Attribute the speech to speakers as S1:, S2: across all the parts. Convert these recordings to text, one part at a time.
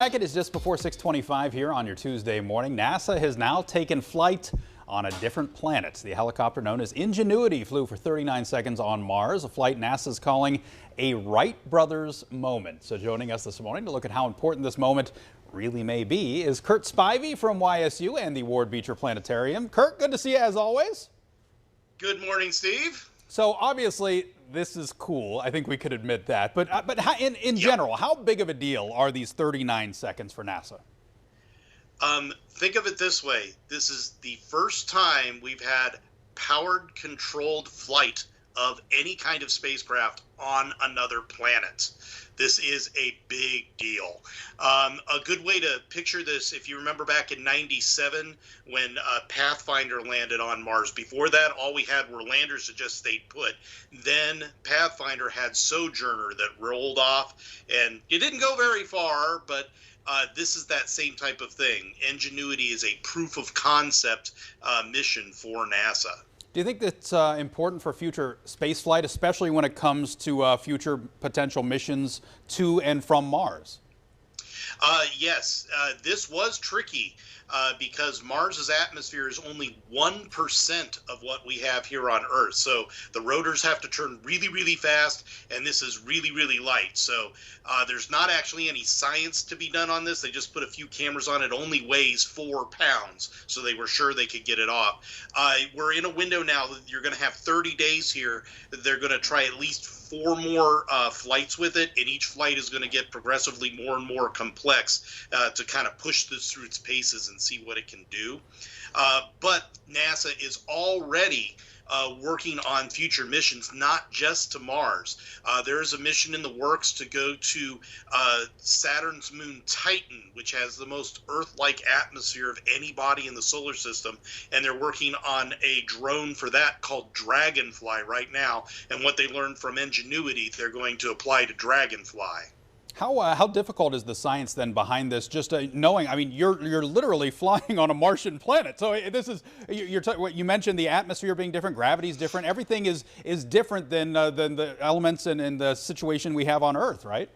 S1: It is just before 6:25 here on your Tuesday morning. NASA has now taken flight on a different planet. The helicopter known as Ingenuity flew for 39 seconds on Mars, a flight NASA's calling a Wright brothers moment. So joining us this morning to look at how important this moment really may be is Kurt Spivey from YSU and the Ward Beecher Planetarium. Kurt, good to see you as always.
S2: Good morning, Steve.
S1: So obviously this is cool. I think we could admit that. But in general, how big of a deal are these 39 seconds for NASA?
S2: Think of it this way. This is the first time we've had powered, controlled flight of any kind of spacecraft on another planet. This is a big deal. A good way to picture this, if you remember back in '97 when Pathfinder landed on Mars. Before that, all we had were landers that just stayed put. Then Pathfinder had Sojourner that rolled off, and it didn't go very far, but this is that same type of thing. Ingenuity is a proof of concept mission for NASA.
S1: Do you think that's important for future spaceflight, especially when it comes to future potential missions to and from Mars?
S2: Yes, this was tricky because Mars's atmosphere is only 1% of what we have here on Earth. So the rotors have to turn really, really fast, and this is really, really light. So there's not actually any science to be done on this. They just put a few cameras on it. It only weighs 4 pounds, so they were sure they could get it off. We're in a window now. You're going to have 30 days here. They're going to try at least 4 more flights with it, and each flight is going to get progressively more and more complex to kind of push this through its paces and see what it can do. But NASA is already working on future missions, not just to Mars. There is a mission in the works to go to Saturn's moon Titan, which has the most Earth-like atmosphere of any body in the solar system, and they're working on a drone for that called Dragonfly right now. And what they learned from Ingenuity, they're going to apply to Dragonfly.
S1: How difficult is the science then behind this? Just knowing, I mean, you're literally flying on a Martian planet. So this is you mentioned the atmosphere being different, gravity's different. Everything is different than the elements and the situation we have on Earth, right?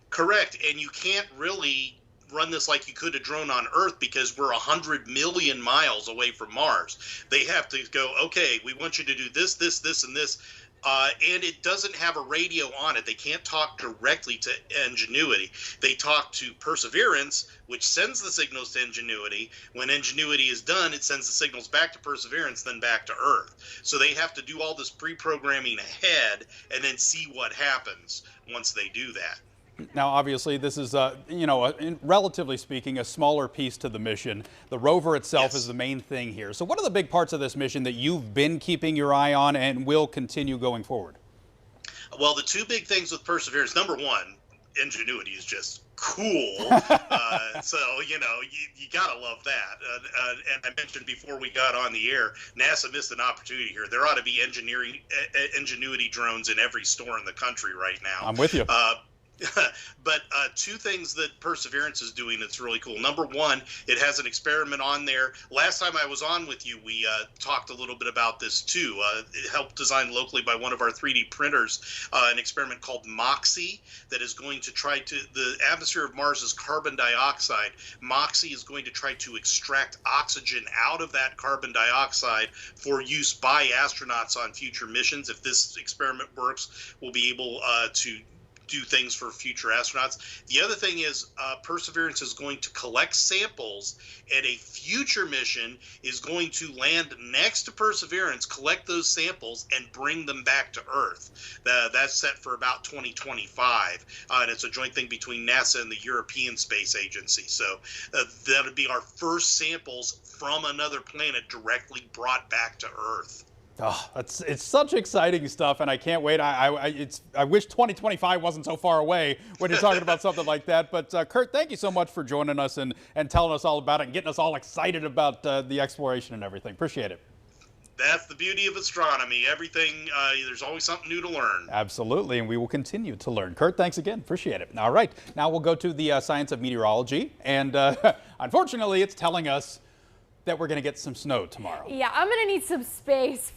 S2: Correct, and you can't really run this like you could a drone on Earth because we're 100 million miles away from Mars. They have to go, okay, we want you to do this, this, this, and this. And it doesn't have a radio on it. They can't talk directly to Ingenuity. They talk to Perseverance, which sends the signals to Ingenuity. When Ingenuity is done, it sends the signals back to Perseverance, then back to Earth. So they have to do all this pre-programming ahead and then see what happens once they do that.
S1: Now, obviously, this is, relatively speaking, a smaller piece to the mission. The rover itself is the main thing here. So what are the big parts of this mission that you've been keeping your eye on and will continue going forward? Well,
S2: the two big things with Perseverance, number one, Ingenuity is just cool. So, you got to love that. And I mentioned before we got on the air, NASA missed an opportunity here. There ought to be Ingenuity drones in every store in the country right now.
S1: I'm with you.
S2: But two things that Perseverance is doing that's really cool. Number one, it has an experiment on there. Last time I was on with you, we talked a little bit about this too. It helped design locally by one of our 3D printers, an experiment called MOXIE that is going to try to, the atmosphere of Mars is carbon dioxide. MOXIE is going to try to extract oxygen out of that carbon dioxide for use by astronauts on future missions. If this experiment works, we'll be able to do things for future astronauts. The other thing is Perseverance is going to collect samples, and a future mission is going to land next to Perseverance, collect those samples, and bring them back to Earth. That's set for about 2025, and it's a joint thing between NASA and the European Space Agency. So that would be our first samples from another planet directly brought back to Earth.
S1: Oh, it's such exciting stuff, and I can't wait. I wish 2025 wasn't so far away when you're talking about something like that. But Kurt, thank you so much for joining us and telling us all about it and getting us all excited about the exploration and everything. Appreciate it.
S2: That's the beauty of astronomy. Everything, there's always something new to learn.
S1: Absolutely, and we will continue to learn. Kurt, thanks again. Appreciate it. All right, now we'll go to the science of meteorology, and unfortunately, it's telling us that we're going to get some snow tomorrow.
S3: Yeah, I'm going to need some space